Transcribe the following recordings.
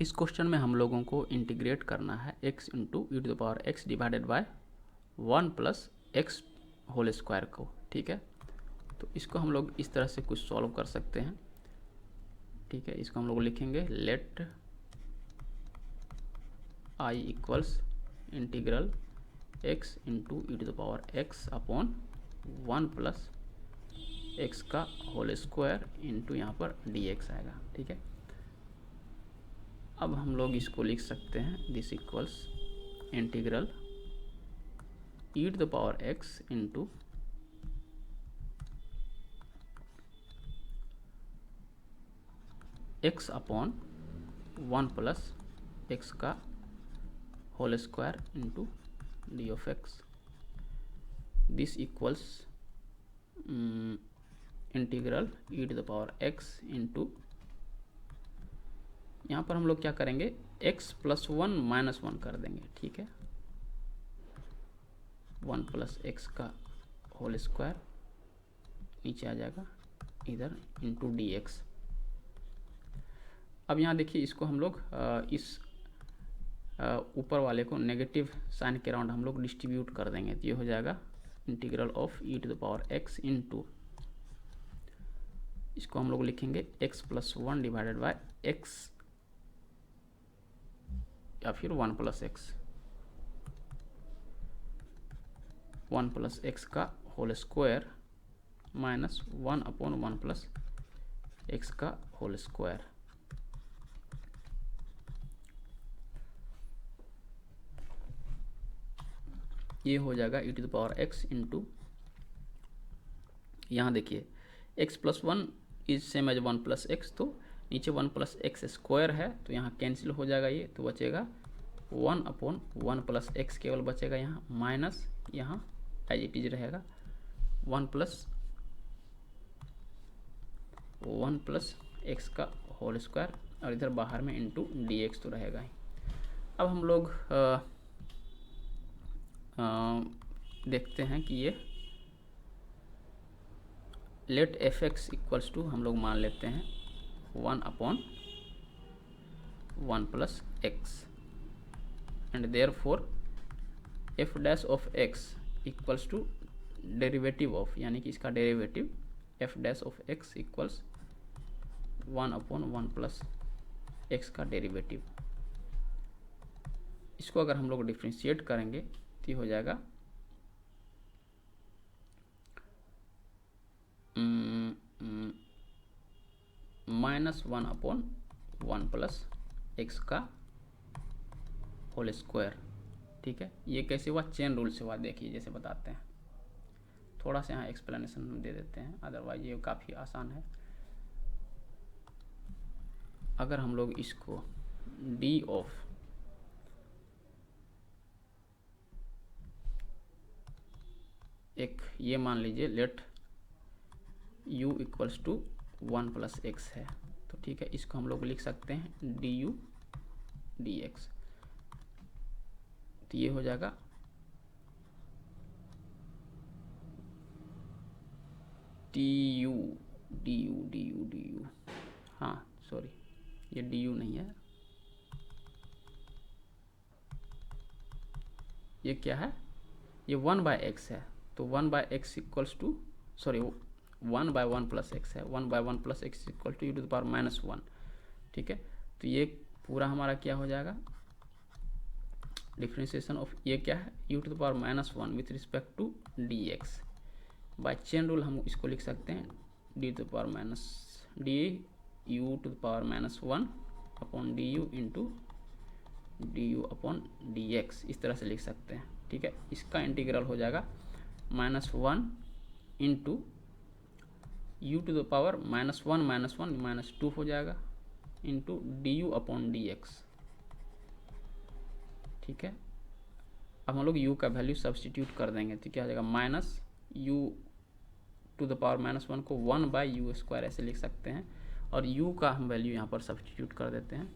इस क्वेश्चन में हम लोगों को इंटीग्रेट करना है x into e to the power x divided by 1 plus x whole square को। ठीक है, तो इसको हम लोग इस तरह से कुछ सॉल्व कर सकते हैं। ठीक है, इसको हम लोग लिखेंगे let i equals integral x into e to the power x upon 1 plus x का होल स्क्वायर इंटू यहाँ पर dx आएगा। ठीक है, अब हम लोग इसको लिख सकते हैं this equals integral e to the power x into x upon 1 plus x का whole square into d of x. This equals integral e to the power x into, यहाँ पर हम लोग क्या करेंगे x प्लस 1 माइनस 1 कर देंगे। ठीक है, 1 प्लस एक्स का होल स्क्वायर नीचे आ जाएगा इधर इंटू डी एक्स। अब यहाँ देखिए इसको हम लोग इस ऊपर वाले को नेगेटिव साइन के अराउंड हम लोग डिस्ट्रीब्यूट कर देंगे, तो ये हो जाएगा integral of e to the power x into, इसको हम लोग लिखेंगे x plus 1 divided by x या फिर 1 प्लस एक्स, 1 प्लस एक्स का whole square minus 1 upon 1 plus x का होल स्क्वायर। ये हो जाएगा e to the power x into, यहाँ देखिए x plus 1 is same as 1 plus x, तो नीचे 1 प्लस एक्स स्क्वायर है तो यहाँ कैंसिल हो जाएगा, ये तो बचेगा 1 अपॉन 1 प्लस एक्स केवल बचेगा यहाँ, माइनस यहाँ एज इट इज रहेगा 1 प्लस एक्स का होल स्क्वायर और इधर बाहर में इंटू डी एक्स तो रहेगा ही। अब हम लोग देखते हैं कि ये let f x equals to हम लोग मान लेते हैं 1 upon 1 plus x and therefore f dash of x equals to derivative of, यानी कि इसका derivative f dash of x equals 1 upon 1 plus x का डेरिवेटिव। इसको अगर हम लोग डिफ्रेंशिएट करेंगे तो हो जाएगा माइनस 1 अपॉन 1 प्लस एक्स का होल स्क्वायर। ठीक है, ये कैसे हुआ, चेन रूल से हुआ, देखिए जैसे बताते हैं, थोड़ा सा यहाँ एक्सप्लेनेशन हम दे देते हैं, अदरवाइज ये काफ़ी आसान है। अगर हम लोग इसको डी ऑफ एक ये मान लीजिए let u equals to 1 plus x है, तो ठीक है, इसको हम लोग लिख सकते हैं डी यू डी एक्स, तो ये हो जाएगा T U D U D U D you, हाँ सॉरी ये डी यू नहीं है, ये क्या है, ये 1 बाय एक्स है, तो 1 by x equals to, sorry 1 by 1 plus x है, 1 by 1 plus x equal to u to the power minus 1। ठीक है, तो ये पूरा हमारा क्या हो जाएगा, डिफ्रेंशिएशन ऑफ ये क्या है u to the power minus 1 with respect to d x. By chain rule हम इसको लिख सकते हैं d to the power minus d u to the power minus 1 upon d u into d u upon d x, इस तरह से लिख सकते हैं। ठीक है, इसका इंटीग्रल हो जाएगा -1 into u to the power -1 -2 हो जाएगा into d u upon d x. ठीक है, अब हम लोग u का वैल्यू सब्सटीट्यूट कर देंगे, तो क्या हो जाएगा minus u to the power -1 को 1 बाई यू स्क्वायर ऐसे लिख सकते हैं, और u का हम वैल्यू यहाँ पर सब्सटीट्यूट कर देते हैं,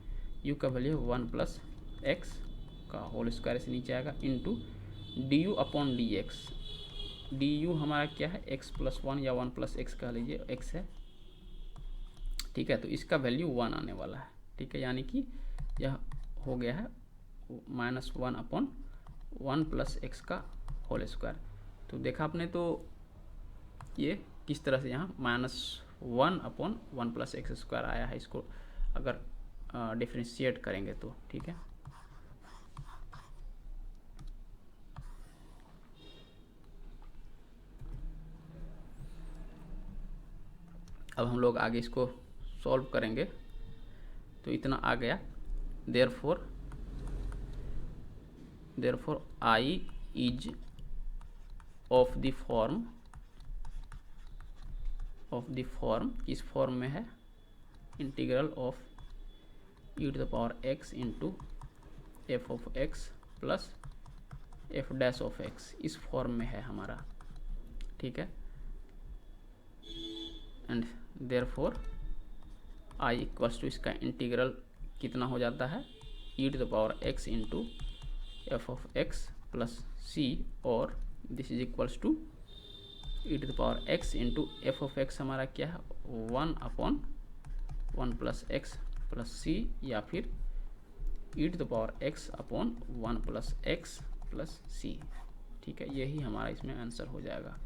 u का वैल्यू 1 प्लस एक्स का होल स्क्वायर से नीचे आएगा into d u upon d x. D you हमारा क्या है, x प्लस 1 या 1 प्लस एक्स कह लीजिए, x है। ठीक है, तो इसका वैल्यू 1 आने वाला है। ठीक है, यानी कि यह हो गया है -1 अपॉन 1 प्लस एक्स का होल स्क्वायर। तो देखा आपने, तो ये किस तरह से यहाँ -1 अपॉन 1 प्लस एक्स स्क्वायर आया है, इसको अगर डिफ्रेंशिएट करेंगे तो, ठीक है। अब हम लोग आगे इसको सॉल्व करेंगे, तो इतना आ गया। Therefore I is of the form किस फॉर्म में है, integral of e to the power x into f of x plus f dash of x, इस फॉर्म में है हमारा, ठीक है। And therefore I equals to, इसका इंटीग्रल कितना हो जाता है, e to the power x into f of x plus c, और this is equals to e to the power x into f of x हमारा क्या है, 1 upon 1 plus x plus c, या फिर e to the power x upon 1 plus x plus c, ठीक है। यही हमारा इसमें आंसर हो जाएगा।